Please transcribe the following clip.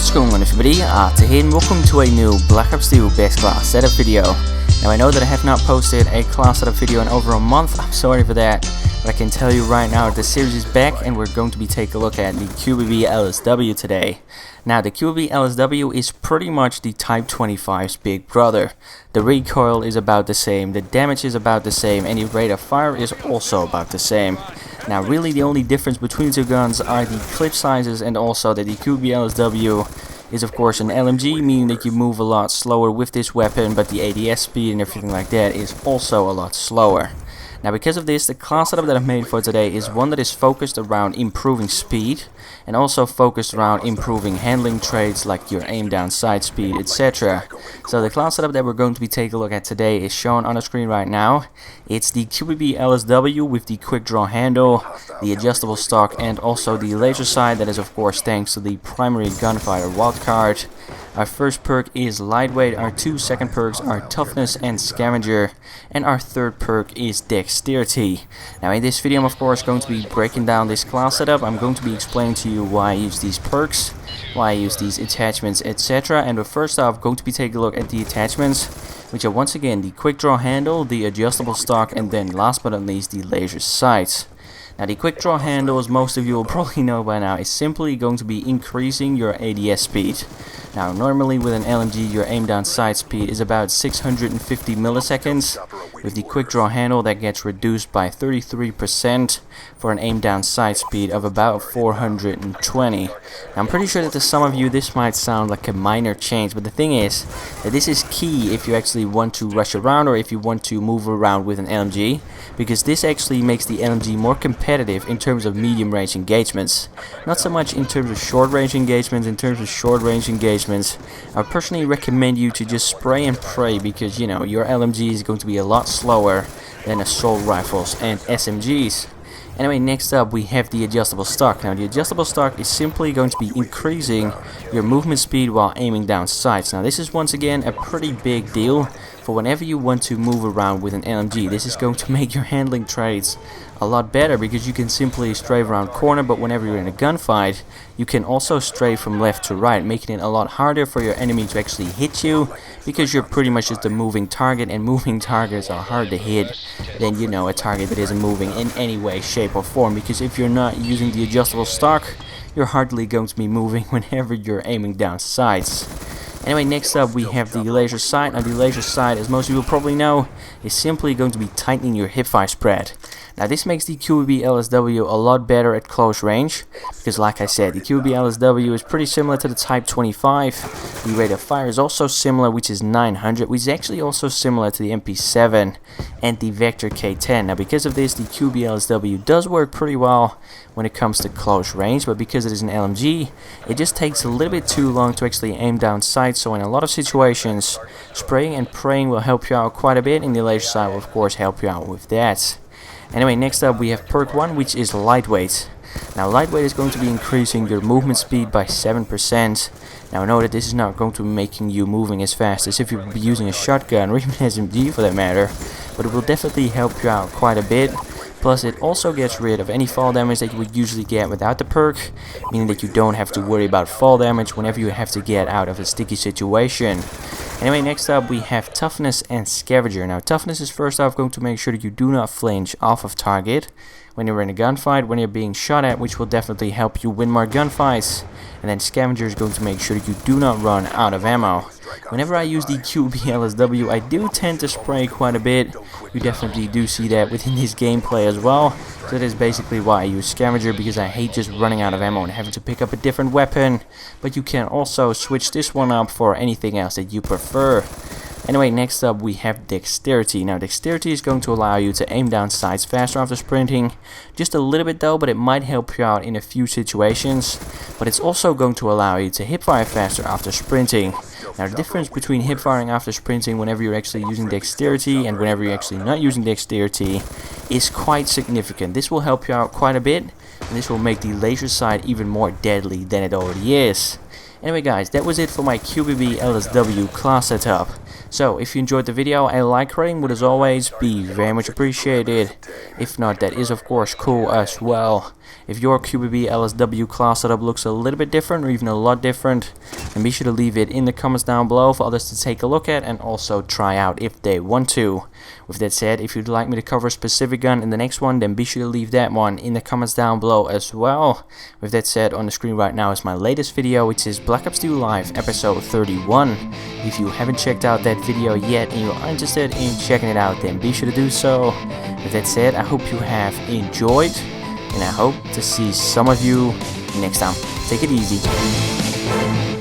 What's going on everybody, Arthur and welcome to a new Black Ops 2 best class setup video. Now I know that I have not posted a class setup video in over a month, I'm sorry for that, but I can tell you right now the series is back and we're going to be taking a look at the QBB LSW today. Now the QBB LSW is pretty much the Type 25's big brother. The recoil is about the same, the damage is about the same, and the rate of fire is also about the same. Now really the only difference between the two guns are the clip sizes, and also that the QBB LSW is of course an LMG, meaning that you move a lot slower with this weapon, but the ADS speed and everything like that is also a lot slower. Now because of this, the class setup that I've made for today is one that is focused around improving speed and also focused around improving handling traits like your aim down sight speed, etc. So the class setup that we're going to be taking a look at today is shown on the screen right now. It's the QBB LSW with the quick draw handle, the adjustable stock, and also the laser sight. That is of course thanks to the primary gunfighter wildcard. Our first perk is lightweight, our two second perks are toughness and scavenger, and our third perk is dexterity. Now in this video I'm of course going to be breaking down this class setup. I'm going to be explaining to you why I use these perks, why I use these attachments, etc. And first off, I'm going to be taking a look at the attachments, which are once again the quick draw handle, the adjustable stock, and then last but not least the laser sights. Now the quick draw handle, as most of you will probably know by now, is simply going to be increasing your ADS speed. Now normally with an LMG your aim down sight speed is about 650 milliseconds. With the quick draw handle that gets reduced by 33% for an aim down sight speed of about 420. Now I'm pretty sure that to some of you this might sound like a minor change, but the thing is that this is key if you actually want to rush around or if you want to move around with an LMG, because this actually makes the LMG more competitive in terms of medium range engagements. Not so much in terms of short range engagements. In terms of short range engagements, I personally recommend you to just spray and pray, because you know your LMG is going to be a lot slower than assault rifles and SMGs. Anyway, next up we have the adjustable stock. Now the adjustable stock is simply going to be increasing your movement speed while aiming down sights. Now this is once again a pretty big deal for whenever you want to move around with an LMG. This is going to make your handling traits a lot better, because you can simply strafe around corner, but whenever you're in a gunfight you can also strafe from left to right, making it a lot harder for your enemy to actually hit you, because you're pretty much just a moving target, and moving targets are hard to hit than, you know, a target that isn't moving in any way, shape or form, because if you're not using the adjustable stock you're hardly going to be moving whenever you're aiming down sights. Anyway, next up we have the laser sight. Now the laser sight, as most of you will probably know, is simply going to be tightening your hipfire spread. Now this makes the QBB LSW a lot better at close range, because like I said, the QBB LSW is pretty similar to the Type 25. The rate of fire is also similar, which is 900, which is actually also similar to the MP7 and the Vector K10. Now because of this, the QBB LSW does work pretty well when it comes to close range, but because it is an LMG, it just takes a little bit too long to actually aim down sight. So in a lot of situations, spraying and praying will help you out quite a bit, and the laser sight will of course help you out with that. Anyway, next up we have perk 1, which is lightweight. Now lightweight is going to be increasing your movement speed by 7%. Now know that this is not going to be making you moving as fast as if you would be using a shotgun or even SMG for that matter, but it will definitely help you out quite a bit. Plus it also gets rid of any fall damage that you would usually get without the perk, meaning that you don't have to worry about fall damage whenever you have to get out of a sticky situation. Anyway, next up we have toughness and scavenger. Now toughness is first off going to make sure that you do not flinch off of target when you're in a gunfight, when you're being shot at, which will definitely help you win more gunfights. And then scavenger is going to make sure that you do not run out of ammo. Whenever I use the QBB LSW, I do tend to spray quite a bit. You definitely do see that within this gameplay as well. So that is basically why I use scavenger, because I hate just running out of ammo and having to pick up a different weapon. But you can also switch this one up for anything else that you prefer. Anyway, next up we have dexterity. Now dexterity is going to allow you to aim down sights faster after sprinting. Just a little bit though, but it might help you out in a few situations. But it's also going to allow you to hipfire faster after sprinting. Now the difference between hipfiring after sprinting whenever you're actually using dexterity and whenever you're actually not using dexterity is quite significant. This will help you out quite a bit, and this will make the laser sight even more deadly than it already is. Anyway guys, that was it for my QBB LSW class setup. So if you enjoyed the video, a like rating would as always be very much appreciated. If not, that is of course cool as well. If your QBB LSW class setup looks a little bit different or even a lot different, then be sure to leave it in the comments down below for others to take a look at and also try out if they want to. With that said, if you'd like me to cover a specific gun in the next one, then be sure to leave that one in the comments down below as well. With that said, on the screen right now is my latest video, which is Black Ops 2 Live episode 31. If you haven't checked out that video yet and you are interested in checking it out, then be sure to do so. With that said, I hope you have enjoyed, and I hope to see some of you next time. Take it easy.